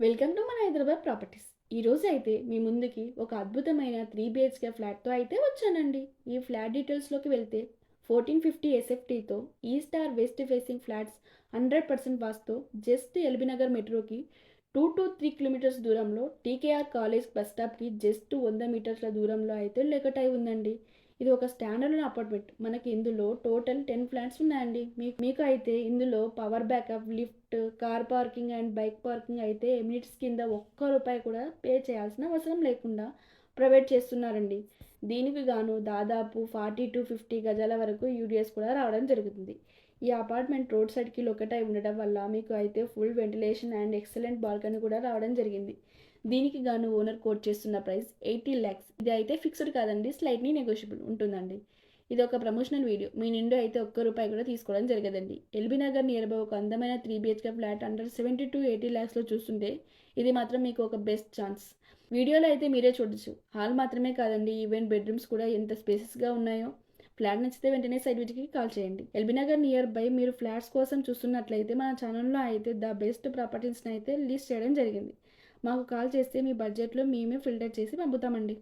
Welcome to మన Hyderabad properties. ఈరోజు అయితే మీ ముందుకి ఒక అద్భుతమైన 3 BHK ఫ్లాట్తో అయితే వచ్చానండి. ఈ ఫ్లాట్ డీటెయిల్స్లోకి వెళ్తే 1450 SFTతో east or west facing flats 100% just జస్ట్ ఎల్బీనగర్ మెట్రోకి 2 to 3 కిలోమీటర్స్ దూరంలో టీకేఆర్ కాలేజ్ బస్ స్టాప్కి జస్ట్ 100 మీటర్ల దూరంలో అయితే లొకేట్ అయి ఉందండి. ఇది ఒక స్టాండర్డ్ అపార్ట్మెంట్. మనకి ఇందులో టోటల్ 10 ఫ్లాట్స్ ఉన్నాయండి. మీకు అయితే ఇందులో power backup, lift, car parking and bike parking అయితే ఎమినిట్స్ కింద ఒక్క రూపాయి కూడా పే చేయాల్సిన అవసరం లేకుండా ప్రొవైడ్ చేస్తున్నారండి. దీనికి గాను దాదాపు 40 to 50 గజాల వరకు యూడిఎస్ కూడా రావడం జరుగుతుంది. ఈ అపార్ట్మెంట్ రోడ్ సైడ్కి లొకేట్ అయి ఉండడం వల్ల మీకు అయితే full ventilation and excellent balcony కూడా రావడం జరిగింది. దీనికి గాను ఓనర్ కోట్ చేస్తున్న ప్రైస్ 80 lakhs. ఇది అయితే ఫిక్స్డ్ కాదండి, స్లైట్లీ నెగోషియబుల్ ఉంటుందండి. ఇది ఒక ప్రమోషనల్ వీడియో. మీ నుండి అయితే ఒక్క రూపాయి కూడా తీసుకోవడం జరగదండి. ఎల్బీనగర్ నియర్ బై ఒక అందమైన 3 BHK ఫ్లాట్ అండర్ 70 to 80 lakhsలో చూస్తుంటే ఇది మాత్రం మీకు ఒక బెస్ట్ ఛాన్స్. వీడియోలో అయితే మీరే చూడొచ్చు. హాల్ మాత్రమే కాదండి, ఈవెన్ బెడ్రూమ్స్ కూడా ఎంత స్పేసెస్గా ఉన్నాయో. ఫ్లాట్ నచ్చితే వెంటనే సైట్ విజిట్కి కాల్ చేయండి. ఎల్బీనగర్ నియర్ బై మీరు ఫ్లాట్స్ కోసం చూస్తున్నట్లయితే మన ఛానల్లో అయితే ద బెస్ట్ ప్రాపర్టీస్ని అయితే లిస్ట్ చేయడం జరిగింది. మాకు కాల్ చేస్తే మీ బడ్జెట్లో మేమే ఫిల్టర్ చేసి పంపుతామండి.